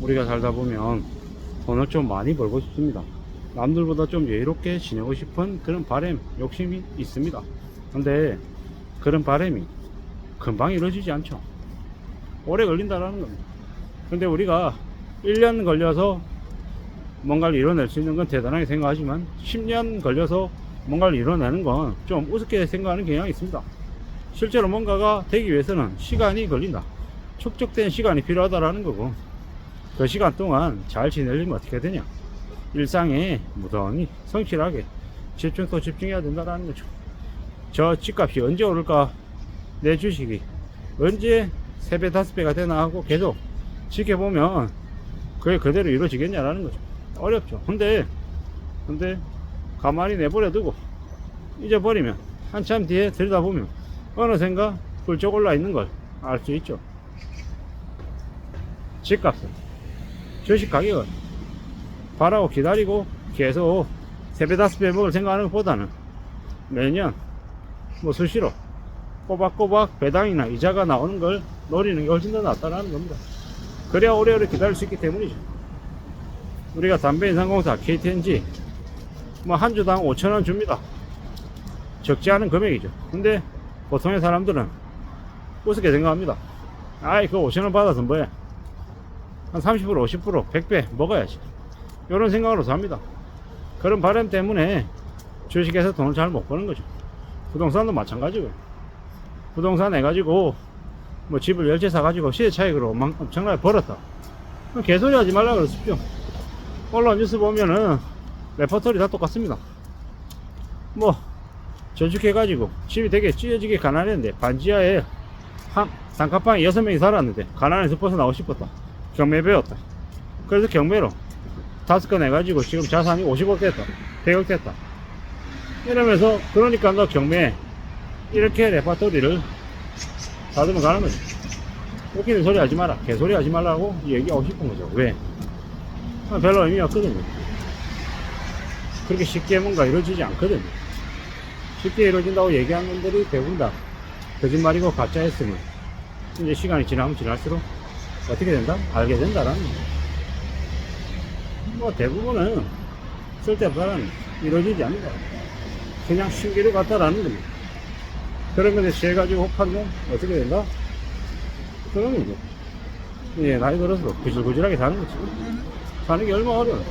우리가 살다 보면 돈을 좀 많이 벌고 싶습니다. 남들보다 좀 여유롭게 지내고 싶은 그런 바람, 욕심이 있습니다. 근데 그런 바람이 금방 이루어지지 않죠. 오래 걸린다라는 겁니다. 근데 우리가 1년 걸려서 뭔가를 이뤄낼 수 있는 건 대단하게 생각하지만 10년 걸려서 뭔가를 이뤄내는 건 좀 우습게 생각하는 경향이 있습니다. 실제로 뭔가가 되기 위해서는 시간이 걸린다. 축적된 시간이 필요하다라는 거고, 그 시간 동안 잘 지내려면 어떻게 되냐? 일상에 무던히 성실하게 집중 또 집중해야 된다라는 거죠. 저 집값이 언제 오를까? 내 주식이 언제 3배 5배가 되나 하고 계속 지켜보면 그게 그대로 이루어지겠냐라는 거죠. 어렵죠. 근데 가만히 내버려 두고 잊어버리면 한참 뒤에 들여다보면 어느샌가 훌쩍 올라 있는 걸 알 수 있죠. 집값은, 주식 가격은 바라고 기다리고 계속 3배 5배 먹을 생각하는 것보다는 매년 수시로 꼬박꼬박 배당이나 이자가 나오는 걸 노리는 게 훨씬 더 낫다는 겁니다. 그래야 오래오래 기다릴 수 있기 때문이죠. 우리가 담배인상공사 KTNG 한 주당 5,000원 줍니다. 적지 않은 금액이죠. 근데 보통의 사람들은 우습게 생각합니다. 아이, 그 5,000원 받아서 뭐해? 한 30%, 50%, 100배 먹어야지. 이런 생각으로 삽니다. 그런 바람 때문에 주식에서 돈을 잘 못 버는 거죠. 부동산도 마찬가지고요. 부동산 해가지고 집을 10채 사가지고 시세차익으로 엄청나게 벌었다. 개소리 하지 말라 그러십시오. 언론 뉴스 보면은 레퍼토리 다 똑같습니다. 저축해가지고 집이 되게 찢어지게 가난했는데 반지하에 단칸방에 6명이 살았는데 가난에서 벗어나고 싶었다. 경매 배웠다. 그래서 경매로 5건 해가지고 지금 자산이 50억 됐다, 100억 됐다. 이러면서 그러니까 너 경매 이렇게 레퍼토리를 받으면 가는 거지. 웃기는 소리 하지 마라, 개소리 하지 말라고 얘기하고 싶은 거죠. 왜? 별로 의미가 없거든요. 그렇게 쉽게 뭔가 이루어지지 않거든요. 쉽게 이루어진다고 얘기하는 분들이 대부분 다 거짓말이고 가짜였으면 이제 시간이 지나면 지날수록 어떻게 된다? 알게 된다라는 거예요. 대부분은 쓸데없다라는 이루어지지 않는다. 그냥 신기루 같다라는 겁니다. 그런 건데 취해가지고 혹하면 어떻게 된다? 그런 거죠. 예, 나이 들어서 구질구질하게 사는 거지. 사는 게 얼마나 어려워,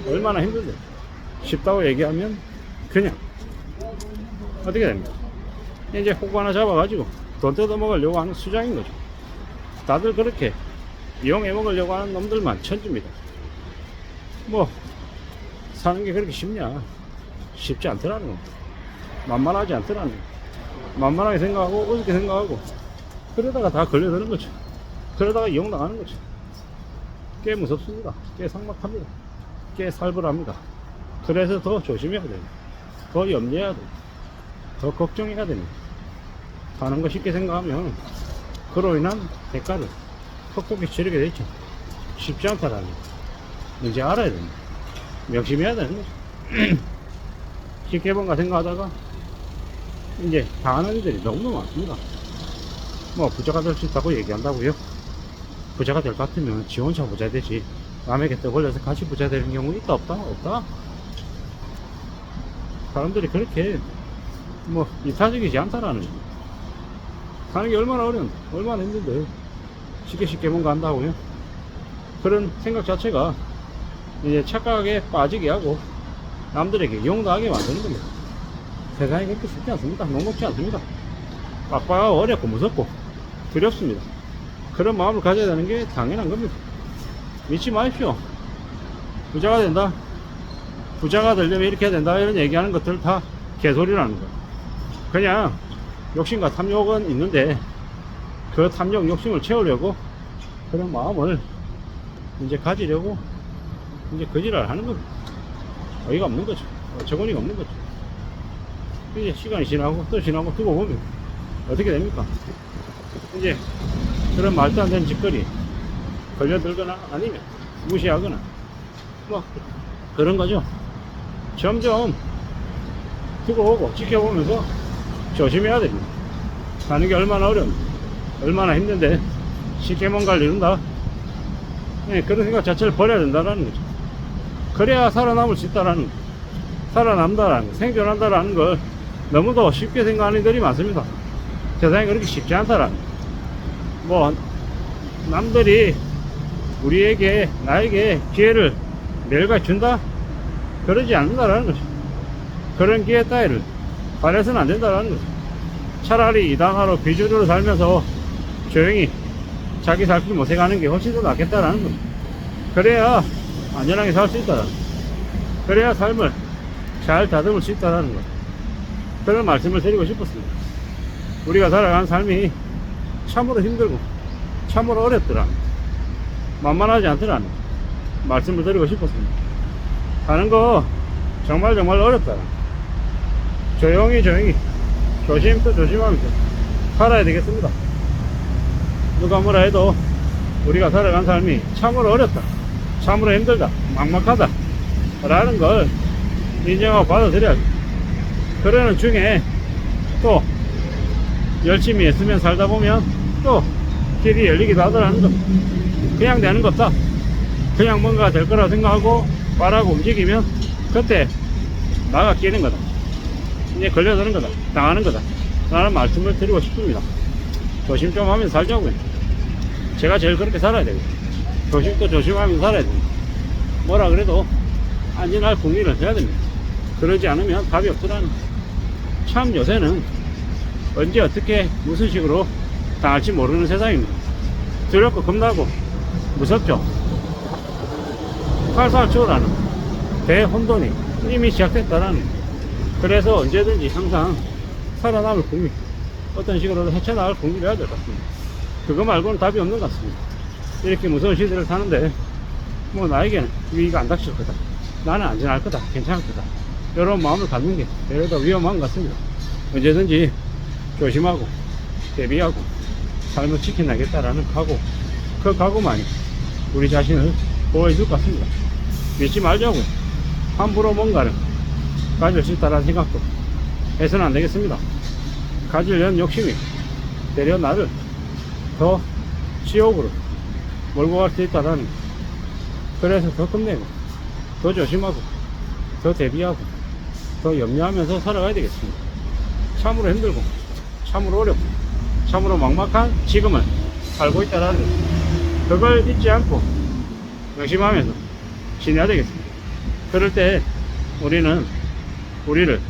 얼마나 힘들대. 쉽다고 얘기하면 그냥 어떻게 됩니까? 이제 호구 하나 잡아가지고 돈 뜯어먹으려고 하는 수장인 거죠. 다들 그렇게 이용해 먹으려고 하는 놈들만 천주입니다. 사는 게 그렇게 쉽냐? 쉽지 않더라는 거. 만만하지 않더라는 거. 만만하게 생각하고 어렵게 생각하고 그러다가 다 걸려드는 거죠. 그러다가 이용당하는 거죠. 꽤 무섭습니다. 꽤 삭막합니다. 꽤 살벌합니다. 그래서 더 조심해야 됩니다. 더 염려해야 됩니다. 더 걱정해야 됩니다. 사는 거 쉽게 생각하면 그로 인한 대가를 톡톡히 치르게 되죠. 쉽지 않다라는 거 이제 알아야 됩니다. 명심해야 되는 거죠. 쉽게 뭔가 생각하다가 이제 당하는 일들이 너무너무 많습니다. 부자가 될 수 있다고 얘기한다고요? 부자가 될 것 같으면 지 혼자 부자 되지 남에게 떠벌려서 같이 부자 되는 경우 있다 없다? 없다. 사람들이 그렇게 이타적이지 않다라는 거예요. 사는 게 얼마나 어려운데, 얼마나 힘든데 쉽게 뭔가 한다고요? 그런 생각 자체가 이제 착각에 빠지게 하고 남들에게 이용당하게 만드는 겁니다. 세상이 그렇게 쉽지 않습니다. 녹록지 않습니다. 빡빡하고 어렵고 무섭고 두렵습니다. 그런 마음을 가져야 되는 게 당연한 겁니다. 믿지 마십시오. 부자가 된다, 부자가 되려면 이렇게 해야 된다, 이런 얘기하는 것들 다 개소리라는 거예요. 그냥 욕심과 탐욕은 있는데 그 탐욕 욕심을 채우려고 그런 마음을 이제 가지려고 이제 거지를 하는 겁니다. 어이가 없는 거죠. 어처구니가 없는 거죠. 이제 시간이 지나고 또 지나고 두고 보면 어떻게 됩니까? 이제 그런 말도 안 되는 짓거리 걸려들거나 아니면 무시하거나 그런 거죠. 점점 두고 보고 지켜보면서 조심해야 됩니다. 사는 게 얼마나 어려운데, 얼마나 힘든데 쉽게 뭔가를 이룬다? 예, 그런 생각 자체를 버려야 된다는 거죠. 그래야 살아남을 수 있다라는 거. 살아남다라는 거, 생존한다라는 걸 너무도 쉽게 생각하는 이들이 많습니다. 세상이 그렇게 쉽지 않다라는 거. 뭐 남들이 우리에게 나에게 기회를 매일같이 준다? 그러지 않는다라는 거죠. 그런 기회 따위를 바라서는 안 된다라는 거죠. 차라리 이 당하로 비주류로 살면서 조용히 자기 살길 못해가는 게 훨씬 더 낫겠다라는 거죠. 그래야 안전하게 살 수 있다라는 거. 그래야 삶을 잘 다듬을 수 있다라는 거. 그런 말씀을 드리고 싶었습니다. 우리가 살아가는 삶이 참으로 힘들고 참으로 어렵더라, 만만하지 않더라는 말씀을 드리고 싶었습니다. 사는 거 정말 어렵다. 조용히 조심도 조심하면서 살아야 되겠습니다. 누가 뭐라 해도 우리가 살아가는 삶이 참으로 어렵다, 참으로 힘들다, 막막하다 라는 걸 인정하고 받아들여야죠. 그러는 중에 또 열심히 했으면 살다 보면 또 길이 열리기도 하더라는 거. 그냥 되는 것 없다. 그냥 뭔가 될 거라고 생각하고 바라고 움직이면 그때 나가 끼는 거다. 이제 걸려드는 거다. 당하는 거다. 라는 말씀을 드리고 싶습니다. 조심 좀 하면서 살자고요. 제가 제일 그렇게 살아야 되고, 조심도 조심하면서 살아야 됩니다. 뭐라 그래도 안전할 궁리를 해야 됩니다. 그러지 않으면 답이 없더라는 거예요. 참 요새는 언제 어떻게 무슨 식으로 당할지 모르는 세상입니다. 두렵고 겁나고 무섭죠. 팔살초라는 대혼돈이 이미 시작됐다라는 거예요. 그래서 언제든지 항상 살아남을 궁리, 어떤 식으로든 헤쳐나갈 궁리를 해야 될 것 같습니다. 그거 말고는 답이 없는 것 같습니다. 이렇게 무서운 시대를 사는데 뭐 나에게는 위기가 안 닥칠 거다, 나는 안전할 거다, 괜찮을 거다, 이런 마음을 갖는 게 오히려 더 위험한 것 같습니다. 언제든지 조심하고 대비하고 삶을 지켜나겠다라는 각오, 그 각오만이 우리 자신을 보호해줄 것 같습니다. 믿지 말자고요. 함부로 뭔가를 가질 수 있다는 생각도 해서는 안 되겠습니다. 가지려는 욕심이 되려 나를 더 지옥으로 몰고 갈 수 있다는, 그래서 더 겁내고 더 조심하고 더 대비하고 더 염려하면서 살아가야 되겠습니다. 참으로 힘들고 참으로 어렵고 참으로 막막한 지금을 살고 있다는 그걸 잊지 않고 명심하면서 지내야 되겠습니다. 그럴 때 우리는 우리를,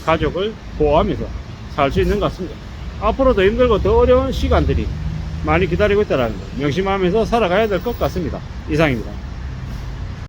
가족을 보호하면서 살 수 있는 것 같습니다. 앞으로 더 힘들고 더 어려운 시간들이 많이 기다리고 있다는 걸 명심하면서 살아가야 될 것 같습니다. 이상입니다.